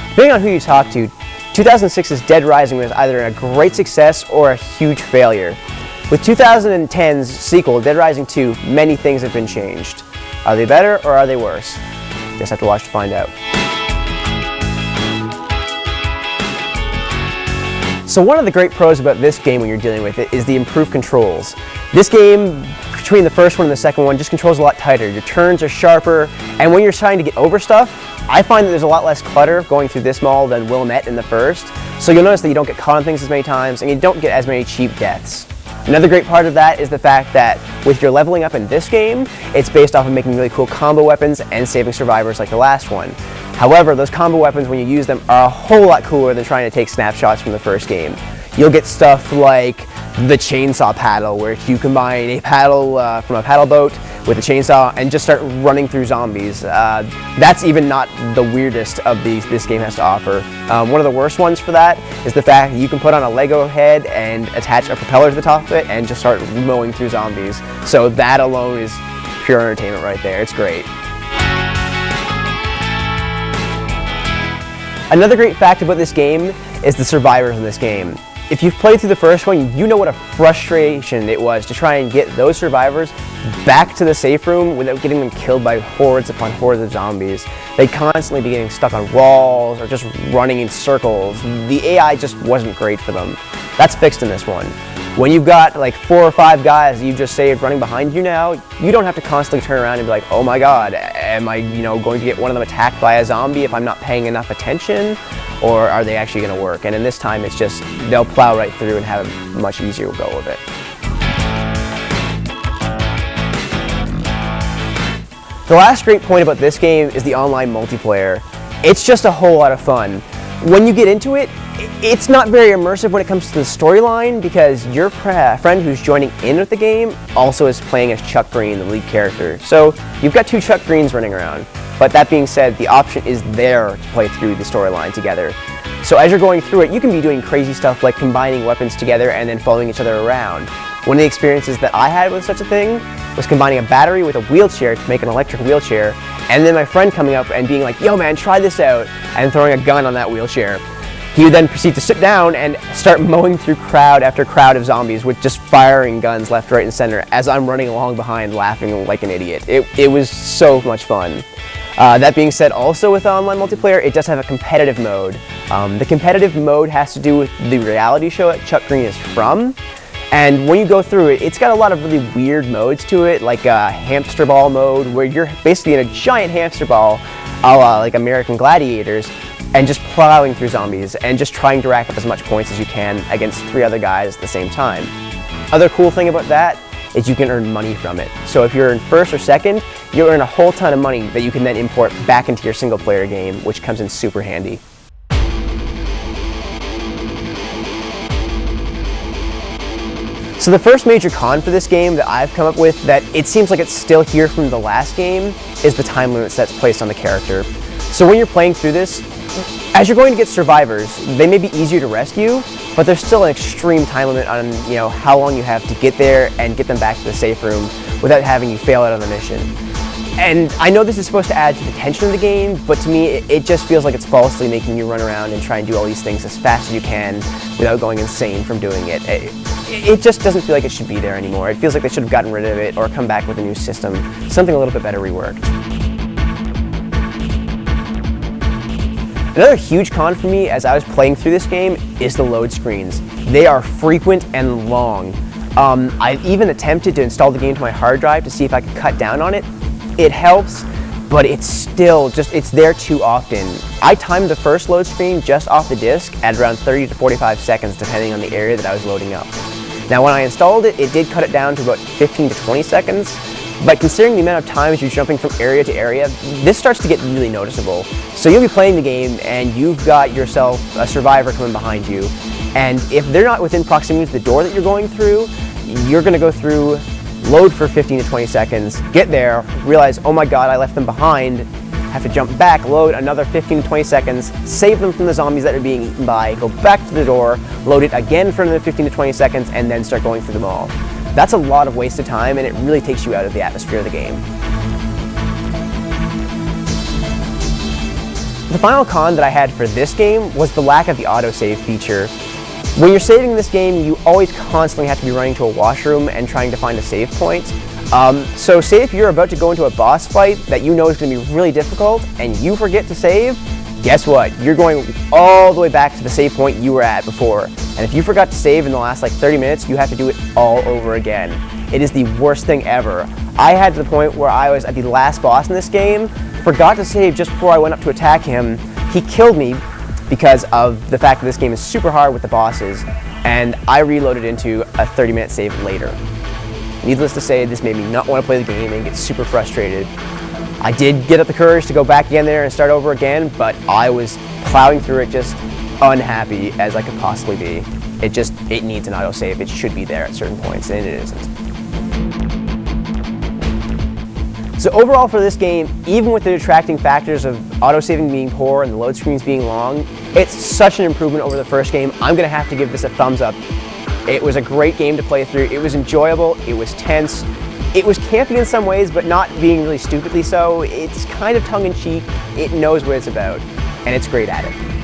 Depending on who you talk to, 2006's Dead Rising was either a great success or a huge failure. With 2010's sequel, Dead Rising 2, many things have been changed. Are they better or are they worse? Just have to watch to find out. So one of the great pros about this game when you're dealing with it is the improved controls. This game, between the first one and the second one, just controls a lot tighter. Your turns are sharper, and when you're trying to get over stuff, I find that there's a lot less clutter going through this mall than Willamette in the first. So you'll notice that you don't get caught on things as many times, and you don't get as many cheap deaths. Another great part of that is the fact that with your leveling up in this game, it's based off of making really cool combo weapons and saving survivors like the last one. However, those combo weapons, when you use them, are a whole lot cooler than trying to take snapshots from the first game. You'll get stuff like the chainsaw paddle, where you combine a paddle from a paddle boat with a chainsaw and just start running through zombies. That's even not the weirdest of these this game has to offer. One of the worst ones for that is the fact that you can put on a Lego head and attach a propeller to the top of it and just start mowing through zombies. So that alone is pure entertainment right there. It's great. Another great fact about this game is the survivors in this game. If you've played through the first one, you know what a frustration it was to try and get those survivors back to the safe room without getting them killed by hordes upon hordes of zombies. They'd constantly be getting stuck on walls or just running in circles. The AI just wasn't great for them. That's fixed in this one. When you've got like 4 or 5 guys that you've just saved running behind you now, you don't have to constantly turn around and be like, oh my god, am I going to get one of them attacked by a zombie if I'm not paying enough attention? Or are they actually going to work? And in this time, it's just, they'll plow right through and have a much easier go of it. The last great point about this game is the online multiplayer. It's just a whole lot of fun. When you get into it, it's not very immersive when it comes to the storyline because your friend who's joining in with the game also is playing as Chuck Green, the lead character. So you've got 2 Chuck Greens running around. But that being said, the option is there to play through the storyline together. So as you're going through it, you can be doing crazy stuff like combining weapons together and then following each other around. One of the experiences that I had with such a thing was combining a battery with a wheelchair to make an electric wheelchair, and then my friend coming up and being like, yo man, try this out, and throwing a gun on that wheelchair. He would then proceed to sit down and start mowing through crowd after crowd of zombies with just firing guns left, right, and center as I'm running along behind laughing like an idiot. It was so much fun. That being said, also with online multiplayer, it does have a competitive mode. The competitive mode has to do with the reality show that Chuck Green is from. And when you go through it, it's got a lot of really weird modes to it, like a hamster ball mode, where you're basically in a giant hamster ball, a la like American Gladiators, and just plowing through zombies and just trying to rack up as much points as you can against 3 other guys at the same time. Other cool thing about that is you can earn money from it. So if you're in first or second, you'll earn a whole ton of money that you can then import back into your single player game, which comes in super handy. So the first major con for this game that I've come up with that it seems like it's still here from the last game is the time limits that's placed on the character. So when you're playing through this, as you're going to get survivors, they may be easier to rescue, but there's still an extreme time limit on how long you have to get there and get them back to the safe room without having you fail out on the mission. And I know this is supposed to add to the tension of the game, but to me it just feels like it's falsely making you run around and try and do all these things as fast as you can without going insane from doing it. It just doesn't feel like it should be there anymore. It feels like they should have gotten rid of it or come back with a new system, something a little bit better reworked. Another huge con for me as I was playing through this game is the load screens. They are frequent and long. I've even attempted to install the game to my hard drive to see if I could cut down on it. It helps, but it's still it's there too often. I timed the first load screen just off the disc at around 30 to 45 seconds depending on the area that I was loading up. Now when I installed it, it did cut it down to about 15 to 20 seconds, but considering the amount of times you're jumping from area to area, this starts to get really noticeable. So you'll be playing the game and you've got yourself a survivor coming behind you, and if they're not within proximity to the door that you're going through, you're going to go through, load for 15 to 20 seconds, get there, realize, oh my god, I left them behind, have to jump back, load another 15 to 20 seconds, save them from the zombies that are being eaten by, go back to the door, load it again for another 15 to 20 seconds, and then start going through them all. That's a lot of wasted time, and it really takes you out of the atmosphere of the game. The final con that I had for this game was the lack of the autosave feature. When you're saving this game, you always constantly have to be running to a washroom and trying to find a save point. So say if you're about to go into a boss fight that you know is going to be really difficult and you forget to save, guess what? You're going all the way back to the save point you were at before. And if you forgot to save in the last like 30 minutes, you have to do it all over again. It is the worst thing ever. I had to the point where I was at the last boss in this game, forgot to save just before I went up to attack him. He killed me because of the fact that this game is super hard with the bosses, and I reloaded into a 30-minute save later. Needless to say, this made me not want to play the game and get super frustrated. I did get up the courage to go back in there and start over again, but I was plowing through it just unhappy as I could possibly be. It needs an autosave. It should be there at certain points, and it isn't. So overall for this game, even with the detracting factors of autosaving being poor and the load screens being long, it's such an improvement over the first game. I'm going to have to give this a thumbs up. It was a great game to play through. It was enjoyable. It was tense. It was campy in some ways, but not being really stupidly so. It's kind of tongue-in-cheek. It knows what it's about, and it's great at it.